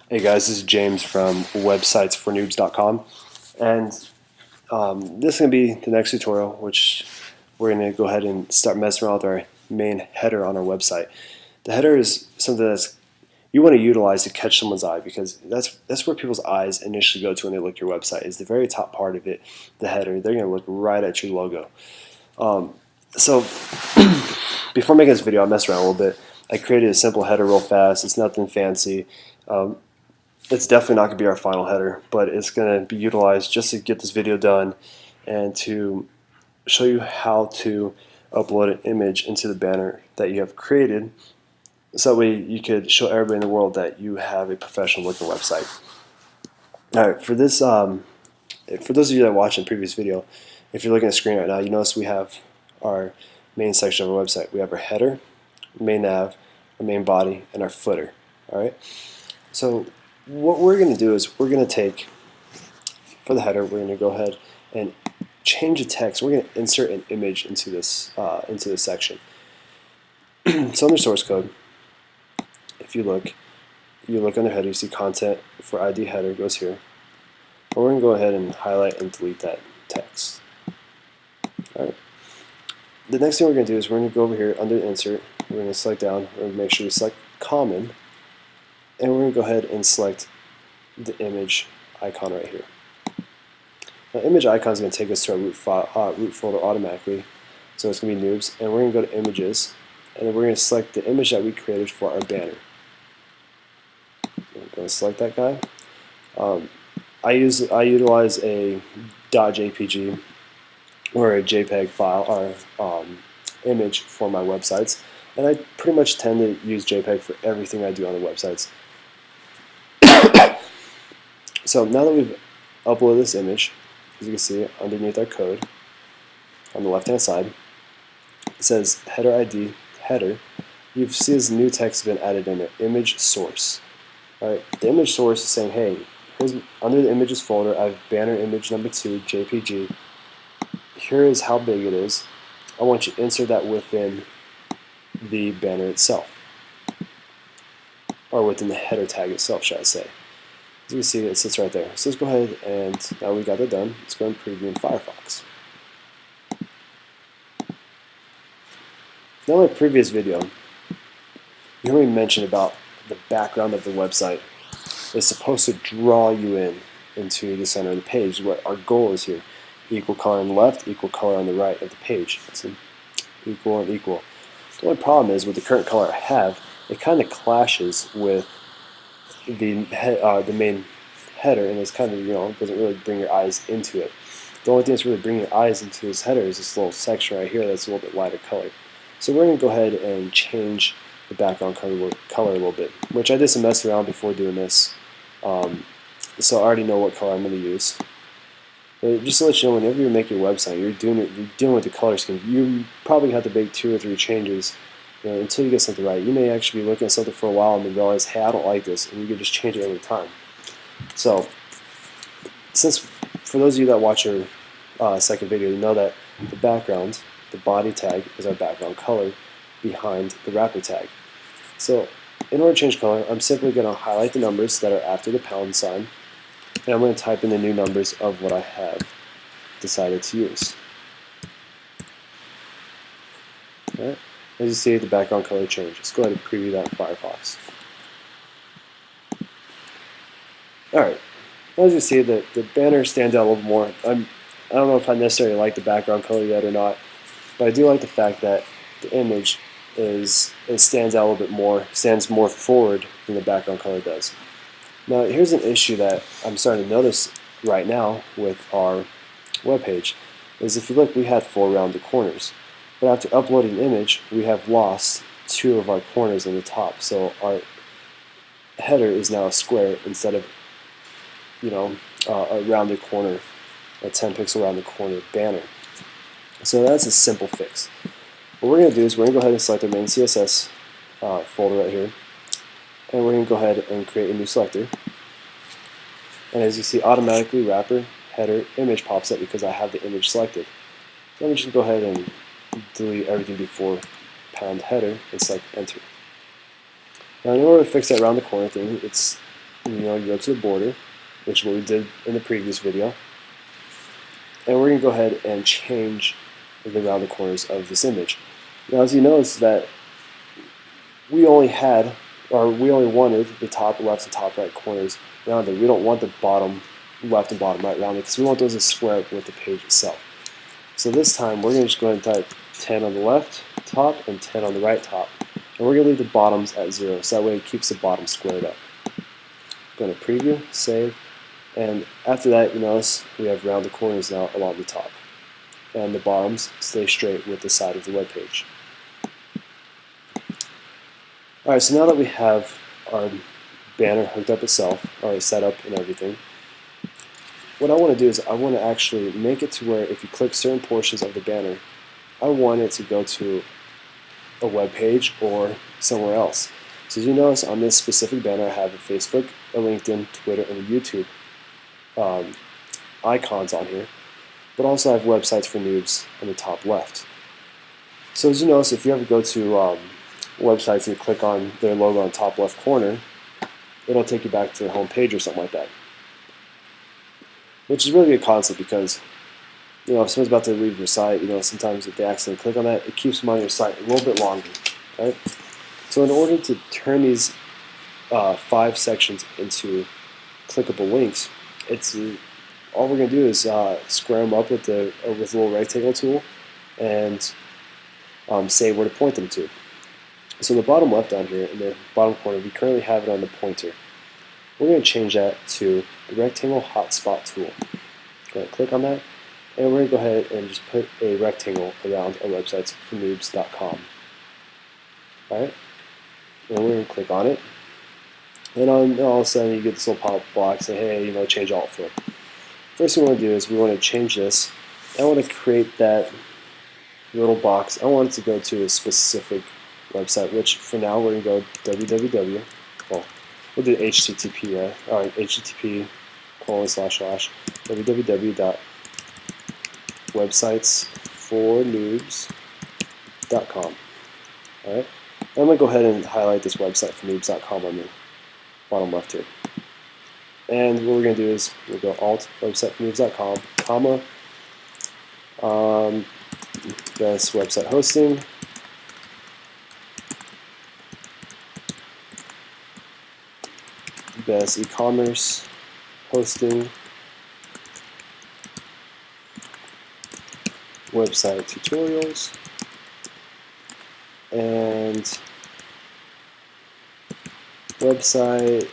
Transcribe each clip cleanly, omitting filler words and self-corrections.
Hey guys, this is James from websitesfornoobs.com, and this is going to be the next tutorial, which we're going to go ahead and start messing around with our main header on our website. The header is something that's you want to utilize to catch someone's eye, because that's where people's eyes initially go to when they look at your website. Is the very top part of it, the header. They're going to look right at your logo. So before making this video, I messed around a little bit. I created a simple header real fast. It's nothing fancy. It's definitely not going to be our final header, but it's going to be utilized just to get this video done and to show you how to upload an image into the banner that you have created, so that way you could show everybody in the world that you have a professional looking website. Alright, for this, for those of you that watched the previous video, if you're looking at the screen right now, you notice we have our main section of our website. We have our header, main nav, our main body, and our footer. Alright, so what we're going to do is we're going to take, for the header, we're going to go ahead and change the text. We're going to insert an image into this section. So under source code, if you look under header, you see content for ID header goes here. But we're going to go ahead and highlight and delete that text. All right. The next thing we're going to do is we're going to go over here under insert. We're going to select down. We're going to make sure we select common. And we're going to go ahead and select the image icon right here. Now, image icon is going to take us to our root folder automatically. So it's going to be noobs. And we're going to go to images. And then we're going to select the image that we created for our banner. We're going to select that guy. I utilize a .jpg or a JPEG file or image for my websites. And I pretty much tend to use JPEG for everything I do on the websites. So now that we've uploaded this image, as you can see underneath our code on the left hand side, it says header ID header. You see this new text has been added in there, image source. Alright, the image source is saying, hey, here's, under the images folder, I have banner image number 2, JPG. Here is how big it is. I want you to insert that within the banner itself, or within the header tag itself, should I say. As you can see, it sits right there. So let's go ahead, and now we got that done, let's go and preview in Firefox. Now in my previous video, you heard me mention about the background of the website is supposed to draw you into the center of the page. What our goal is here: equal color on the left, equal color on the right of the page. See? Equal and equal. The only problem is with the current color I have, it kind of clashes with the main header, and it's kind of, doesn't really bring your eyes into it. The only thing that's really bringing your eyes into this header is this little section right here that's a little bit lighter color. So we're going to go ahead and change the background color a little bit, which I did some messing around before doing this. So I already know what color I'm going to use. But just to let you know, whenever you make your website, you're dealing with the color scheme. You probably have to make 2 or 3 changes until you get something right. You may actually be looking at something for a while and then realize, hey, I don't like this, and you can just change it every time. So, since for those of you that watch your second video, you know that the background, the body tag, is our background color behind the wrapper tag. So, in order to change color, I'm simply going to highlight the numbers that are after the pound sign, and I'm going to type in the new numbers of what I have decided to use. Alright. As you see, the background color changes. Let's go ahead and preview that in Firefox. Alright, as you see, the banner stands out a little more. I don't know if I necessarily like the background color yet or not, but I do like the fact that the image stands out a little bit more, stands more forward than the background color does. Now, here's an issue that I'm starting to notice right now with our web page, is if you look, we had 4 rounded corners. But after uploading an image, we have lost 2 of our corners in the top. So our header is now a square instead of, a rounded corner, a 10 pixel rounded corner banner. So that's a simple fix. What we're going to do is we're going to go ahead and select our main CSS folder right here. And we're going to go ahead and create a new selector. And as you see, automatically wrapper, header, image pops up because I have the image selected. So I'm just going to go ahead and delete everything before pound header and select enter. Now in order to fix that around the corner thing, it's you go to the border, which is what we did in the previous video, and we're going to go ahead and change the rounded corners of this image. Now, as you notice that we only wanted the top left and top right corners rounded. We don't want the bottom left and bottom right rounded because we want those to square up with the page itself. So this time we're going to just go ahead and type 10 on the left top and 10 on the right top. And we're going to leave the bottoms at 0, so that way it keeps the bottom squared up. Go to preview, save, and after that, you notice we have rounded corners now along the top. And the bottoms stay straight with the side of the web page. Alright, so now that we have our banner hooked up itself, already set up and everything, what I want to do is I want to actually make it to where if you click certain portions of the banner, I want it to go to a web page or somewhere else. So as you notice on this specific banner, I have a Facebook, a LinkedIn, Twitter, and a YouTube icons on here, but also I have websites for noobs on the top left. So as you notice, if you ever go to websites and you click on their logo on the top left corner, it'll take you back to their home page or something like that. Which is really a good concept because, if someone's about to leave your site, sometimes if they accidentally click on that, it keeps them on your site a little bit longer, right? So in order to turn these 5 sections into clickable links, all we're going to do is square them up with the little rectangle tool and say where to point them to. So the bottom left down here in the bottom corner, we currently have it on the pointer. We're going to change that to the rectangle hotspot tool. Go ahead and click on that, and we're going to go ahead and just put a rectangle around our websites for noobs.com. Alright, and we're going to click on it, and all of a sudden you get this little pop-up box saying, hey, change alt flip. First thing we want to do is we want to change this. I want to create that little box. I want it to go to a specific website, which for now we're going to go www. Well, we'll do HTTP, http://www.websitesfornoobs.com. Alright, I'm going to go ahead and highlight this website for noobs.com on the bottom left here. And what we're going to do is we'll go alt websitefornoobs.com, comma, best website hosting, best e-commerce hosting, website tutorials, and website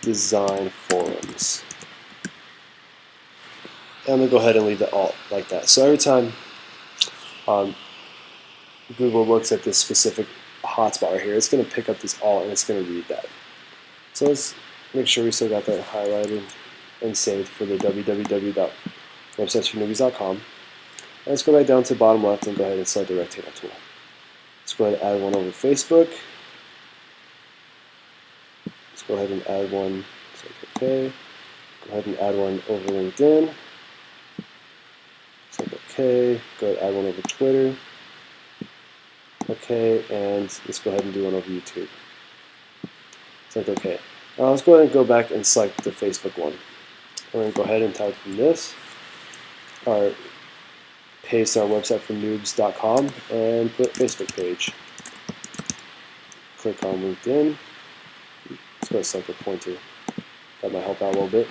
design forums. And I'm going to go ahead and leave the alt like that. So every time Google looks at this specific hotspot right here, it's going to pick up this alt and it's going to read that. So let's make sure we still got that highlighted and saved for the www.websitesfornoobies.com. Let's go right down to the bottom left and go ahead and select the rectangle tool. Let's go ahead and add one over Facebook. Let's go ahead and add one. Select OK. Go ahead and add one over LinkedIn. Select OK. Go ahead and add one over Twitter. OK, and let's go ahead and do one over YouTube. Select OK. Now let's go ahead and go back and select the Facebook one. We're going to go ahead and type in this, or paste our website for noobs.com and put Facebook page. Click on LinkedIn. Let's go to select the pointer. That might help out a little bit.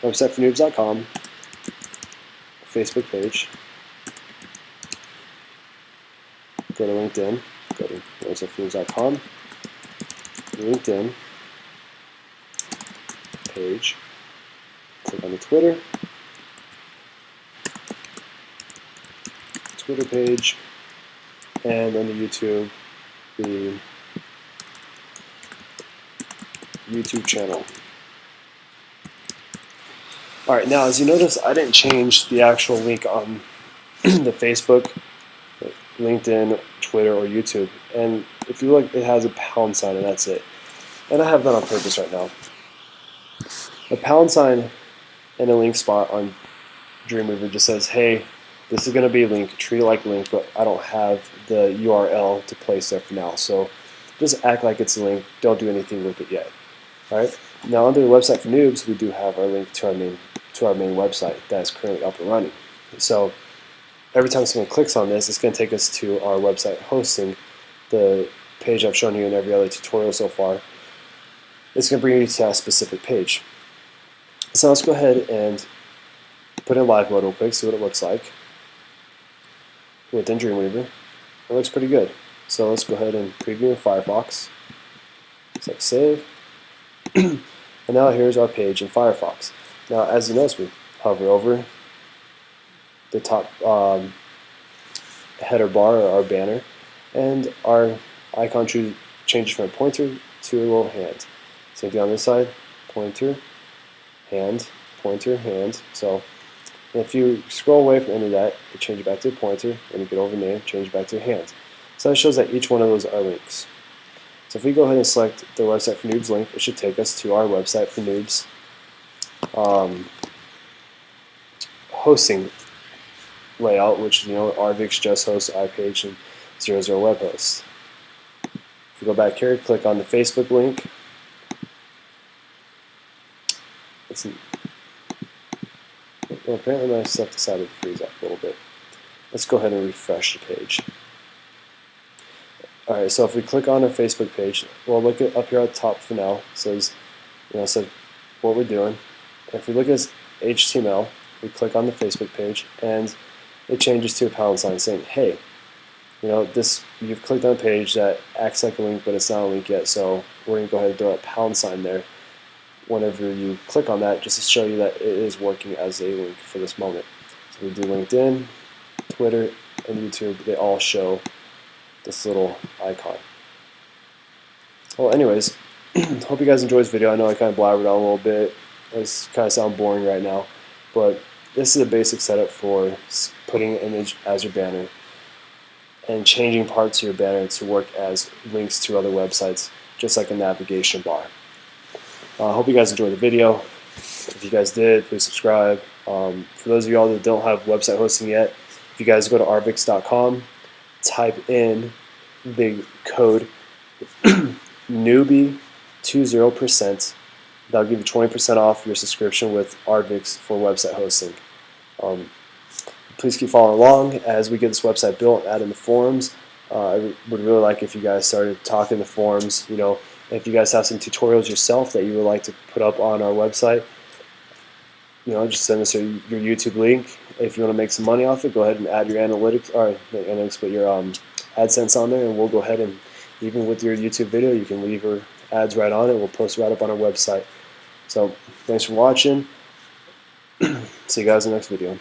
Website for noobs.com, Facebook page. Go to LinkedIn. Go to websitefornoobs.com. LinkedIn page. Click on the Twitter page, and then the YouTube channel. Alright, now as you notice, I didn't change the actual link on the Facebook, LinkedIn, Twitter, or YouTube. And if you look, it has a pound sign, and that's it. And I have that on purpose right now. A pound sign and a link spot on Dreamweaver just says, hey, this is going to be a link, treat it like a link, but I don't have the URL to place there for now. So just act like it's a link, don't do anything with it yet. All right. Now under the website for noobs, we do have our link to our main website that is currently up and running. So every time someone clicks on this, it's going to take us to our website hosting, the page I've shown you in every other tutorial so far. It's going to bring you to a specific page. So let's go ahead and put in live mode real quick, see what it looks like within Dreamweaver. It looks pretty good. So let's go ahead and preview in Firefox. Click Save. And now here's our page in Firefox. Now as you notice, we hover over the top header bar or our banner, and our icon changes from a pointer to a little hand. Same thing on this side, pointer, hand, pointer, hand. So if you scroll away from any of that, it changes back to a pointer. When you get over name, change back to a hand. So that shows that each one of those are links. So if we go ahead and select the website for noobs link, it should take us to our website for noobs hosting layout, which Arvix just hosts iPage and 00 web host. If we go back here, click on the Facebook link. Well, apparently my stuff decided to freeze up a little bit. Let's go ahead and refresh the page. Alright, so if we click on our Facebook page, we'll look at up here at the top for now. It says, says what we're doing. And if we look at HTML, we click on the Facebook page, and it changes to a pound sign saying, hey, you've clicked on a page that acts like a link, but it's not a link yet, so we're going to go ahead and throw a pound sign there whenever you click on that, just to show you that it is working as a link for this moment. So we do LinkedIn, Twitter, and YouTube. They all show this little icon. Well, anyways, hope you guys enjoyed this video. I know I kind of blabbered on a little bit. It's kind of sound boring right now, but this is a basic setup for putting an image as your banner and changing parts of your banner to work as links to other websites, just like a navigation bar. I hope you guys enjoyed the video. If you guys did, please subscribe. For those of y'all that don't have website hosting yet, if you guys go to arvix.com, type in the code newbie 20%. That'll give you 20% off your subscription with Arvix for website hosting. Please keep following along as we get this website built, add in the forums. I would really like if you guys started talking in the forums. If you guys have some tutorials yourself that you would like to put up on our website, just send us your YouTube link. If you want to make some money off it, go ahead and add your analytics, or not analytics, but your AdSense on there, and we'll go ahead and, even with your YouTube video, you can leave your ads right on it. We'll post it right up on our website. So thanks for watching. See you guys in the next video.